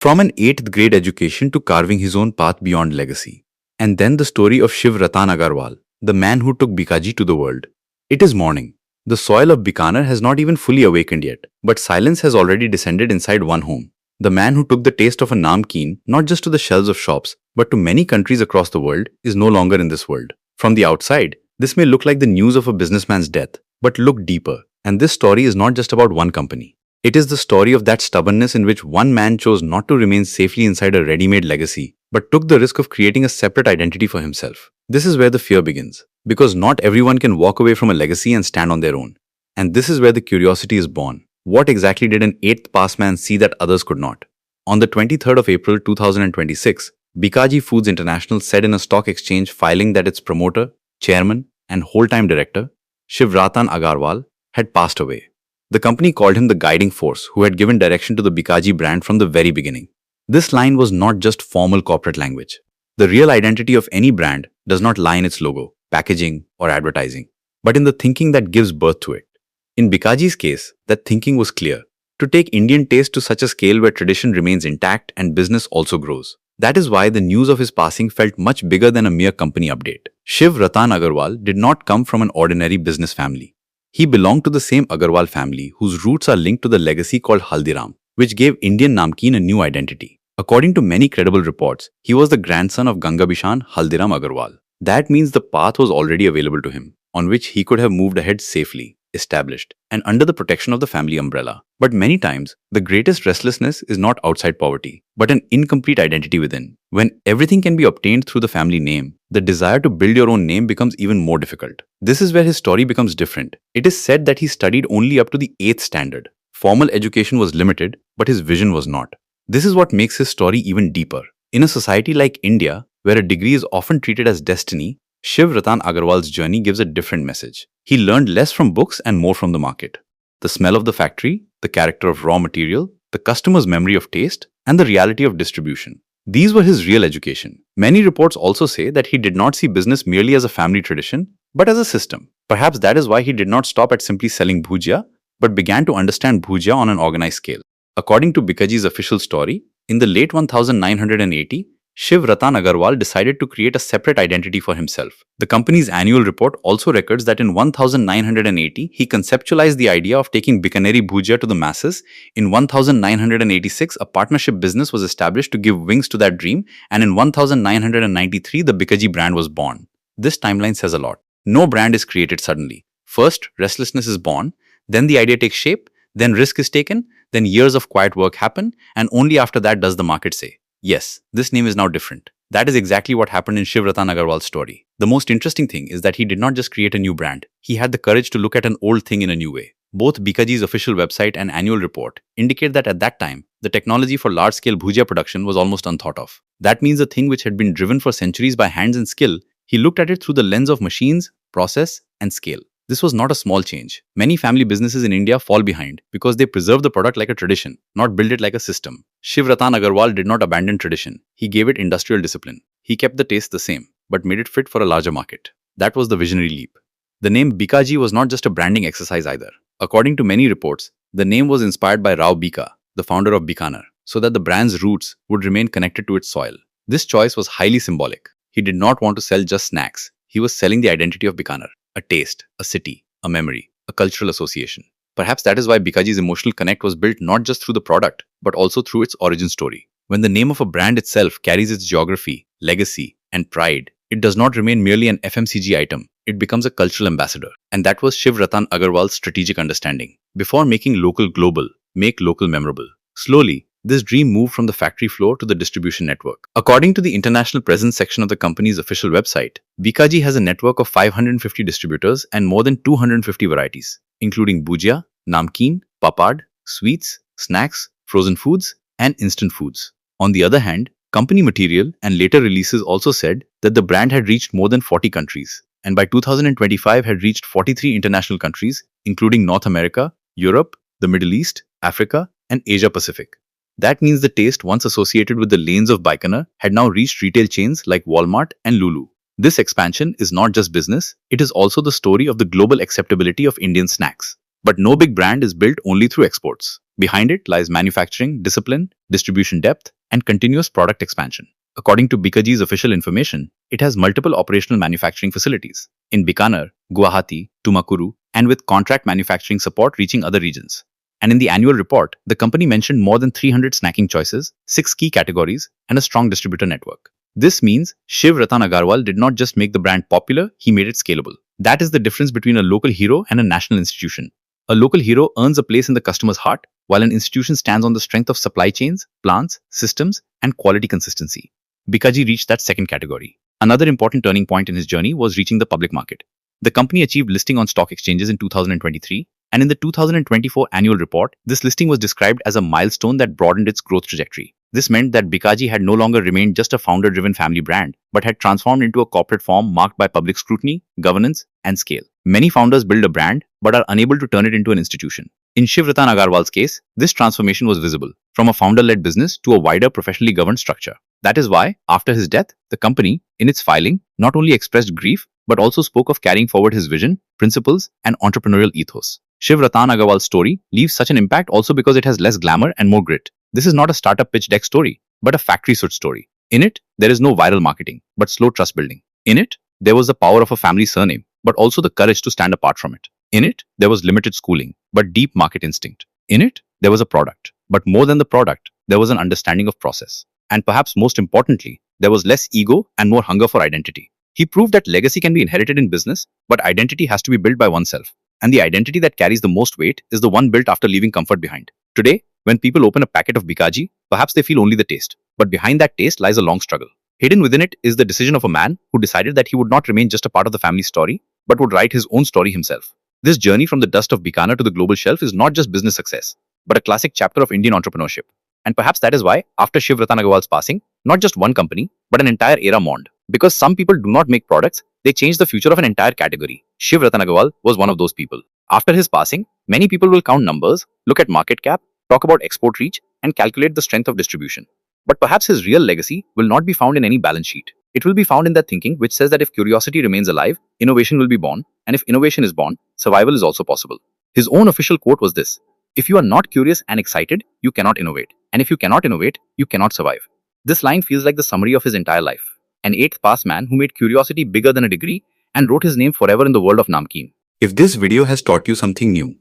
From an 8th grade education to carving his own path beyond legacy. And then the story of Shiv Ratan Agarwal, the man who took Bikaji to the world. It is morning. The soil of Bikaner has not even fully awakened yet, but silence has already descended inside one home. The man who took the taste of a namkeen not just to the shelves of shops, but to many countries across the world is no longer in this world. From the outside, this may look like the news of a businessman's death, but look deeper. And this story is not just about one company. It is the story of that stubbornness in which one man chose not to remain safely inside a ready-made legacy, but took the risk of creating a separate identity for himself. This is where the fear begins, because not everyone can walk away from a legacy and stand on their own. And this is where the curiosity is born. What exactly did an 8th pass man see that others could not? On the 23rd of April 2026, Bikaji Foods International said in a stock exchange filing that its promoter, chairman, and whole-time director, Shiv Ratan Agarwal, had passed away. The company called him the guiding force who had given direction to the Bikaji brand from the very beginning. This line was not just formal corporate language. The real identity of any brand does not lie in its logo, packaging, or advertising, but in the thinking that gives birth to it. In Bikaji's case, that thinking was clear: to take Indian taste to such a scale where tradition remains intact and business also grows. That is why the news of his passing felt much bigger than a mere company update. Shiv Ratan Agarwal did not come from an ordinary business family. He belonged to the same Agarwal family whose roots are linked to the legacy called Haldiram, which gave Indian namkeen a new identity. According to many credible reports, he was the grandson of Gangabishan Haldiram Agarwal. That means the path was already available to him, on which he could have moved ahead safely, established, and under the protection of the family umbrella. But many times, the greatest restlessness is not outside poverty, but an incomplete identity within. When everything can be obtained through the family name, the desire to build your own name becomes even more difficult. This is where his story becomes different. It is said that he studied only up to the 8th standard. Formal education was limited, but his vision was not. This is what makes his story even deeper. In a society like India, where a degree is often treated as destiny, Shiv Ratan Agarwal's journey gives a different message. He learned less from books and more from the market. The smell of the factory, the character of raw material, the customer's memory of taste, and the reality of distribution. These were his real education. Many reports also say that he did not see business merely as a family tradition, but as a system. Perhaps that is why he did not stop at simply selling Bhujia, but began to understand Bhujia on an organized scale. According to Bikaji's official story, in the late 1980, Shiv Ratan Agarwal decided to create a separate identity for himself. The company's annual report also records that in 1980, he conceptualized the idea of taking Bikaneri Bhujia to the masses. In 1986, a partnership business was established to give wings to that dream, and in 1993, the Bikaji brand was born. This timeline says a lot. No brand is created suddenly. First, restlessness is born, then the idea takes shape, then risk is taken, then years of quiet work happen, and only after that does the market say, yes, this name is now different. That is exactly what happened in Shiv Ratan Agarwal's story. The most interesting thing is that he did not just create a new brand. He had the courage to look at an old thing in a new way. Both Bikaji's official website and annual report indicate that at that time, the technology for large-scale Bhujia production was almost unthought of. That means the thing which had been driven for centuries by hands and skill, he looked at it through the lens of machines, process, and scale. This was not a small change. Many family businesses in India fall behind because they preserve the product like a tradition, not build it like a system. Shiv Ratan Agarwal did not abandon tradition. He gave it industrial discipline. He kept the taste the same, but made it fit for a larger market. That was the visionary leap. The name Bikaji was not just a branding exercise either. According to many reports, the name was inspired by Rao Bika, the founder of Bikaner, so that the brand's roots would remain connected to its soil. This choice was highly symbolic. He did not want to sell just snacks. He was selling the identity of Bikaner. A taste, a city, a memory, a cultural association. Perhaps that is why Bikaji's emotional connect was built not just through the product, but also through its origin story. When the name of a brand itself carries its geography, legacy, and pride, it does not remain merely an FMCG item. It becomes a cultural ambassador. And that was Shiv Ratan Agarwal's strategic understanding. Before making local global, make local memorable. Slowly, this dream moved from the factory floor to the distribution network. According to the international presence section of the company's official website, Bikaji has a network of 550 distributors and more than 250 varieties, including Bhujia, namkeen, papad, sweets, snacks, frozen foods, and instant foods. On the other hand, company material and later releases also said that the brand had reached more than 40 countries, and by 2025 had reached 43 international countries, including North America, Europe, the Middle East, Africa, and Asia Pacific. That means the taste once associated with the lanes of Bikaner had now reached retail chains like Walmart and Lulu. This expansion is not just business, it is also the story of the global acceptability of Indian snacks. But no big brand is built only through exports. Behind it lies manufacturing, discipline, distribution depth, and continuous product expansion. According to Bikaji's official information, it has multiple operational manufacturing facilities in Bikaner, Guwahati, Tumakuru, and with contract manufacturing support reaching other regions. And in the annual report, the company mentioned more than 300 snacking choices, 6 key categories, and a strong distributor network. This means Shiv Ratan Agarwal did not just make the brand popular, he made it scalable. That is the difference between a local hero and a national institution. A local hero earns a place in the customer's heart, while an institution stands on the strength of supply chains, plants, systems, and quality consistency. Bikaji reached that second category. Another important turning point in his journey was reaching the public market. The company achieved listing on stock exchanges in 2023, and in the 2024 annual report, this listing was described as a milestone that broadened its growth trajectory. This meant that Bikaji had no longer remained just a founder-driven family brand, but had transformed into a corporate form marked by public scrutiny, governance, and scale. Many founders build a brand, but are unable to turn it into an institution. In Shiv Ratan Agarwal's case, this transformation was visible, from a founder-led business to a wider professionally governed structure. That is why, after his death, the company, in its filing, not only expressed grief, but also spoke of carrying forward his vision, principles, and entrepreneurial ethos. Shiv Ratan Agarwal's story leaves such an impact also because it has less glamour and more grit. This is not a startup pitch deck story, but a factory soot story. In it, there is no viral marketing, but slow trust building. In it, there was the power of a family surname, but also the courage to stand apart from it. In it, there was limited schooling, but deep market instinct. In it, there was a product, but more than the product, there was an understanding of process. And perhaps most importantly, there was less ego and more hunger for identity. He proved that legacy can be inherited in business, but identity has to be built by oneself. And the identity that carries the most weight is the one built after leaving comfort behind. Today, when people open a packet of Bikaji, perhaps they feel only the taste. But behind that taste lies a long struggle. Hidden within it is the decision of a man who decided that he would not remain just a part of the family story, but would write his own story himself. This journey from the dust of Bikaner to the global shelf is not just business success, but a classic chapter of Indian entrepreneurship. And perhaps that is why, after Shiv Ratan Agarwal's passing, not just one company, but an entire era mourned. Because some people do not make products, they change the future of an entire category. Shiv Ratan Agarwal was one of those people. After his passing, many people will count numbers, look at market cap, talk about export reach, and calculate the strength of distribution. But perhaps his real legacy will not be found in any balance sheet. It will be found in that thinking which says that if curiosity remains alive, innovation will be born, and if innovation is born, survival is also possible. His own official quote was this: "If you are not curious and excited, you cannot innovate. And if you cannot innovate, you cannot survive." This line feels like the summary of his entire life. An eighth-pass man who made curiosity bigger than a degree and wrote his name forever in the world of namkeen. If this video has taught you something new,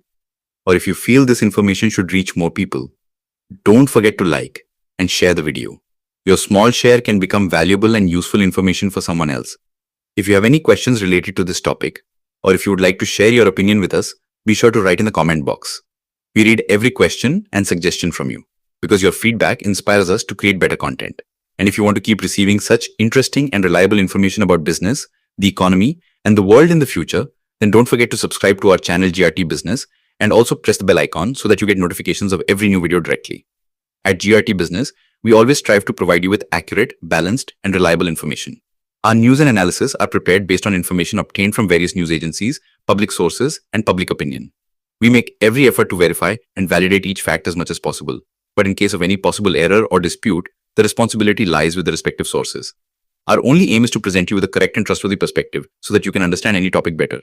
or if you feel this information should reach more people, don't forget to like and share the video. Your small share can become valuable and useful information for someone else. If you have any questions related to this topic, or if you would like to share your opinion with us, be sure to write in the comment box. We read every question and suggestion from you, because your feedback inspires us to create better content. And if you want to keep receiving such interesting and reliable information about business, the economy, and the world in the future, then don't forget to subscribe to our channel GRT Business and also press the bell icon so that you get notifications of every new video directly. At GRT Business, we always strive to provide you with accurate, balanced, and reliable information. Our news and analysis are prepared based on information obtained from various news agencies, public sources, and public opinion. We make every effort to verify and validate each fact as much as possible. But in case of any possible error or dispute, the responsibility lies with the respective sources. Our only aim is to present you with a correct and trustworthy perspective so that you can understand any topic better.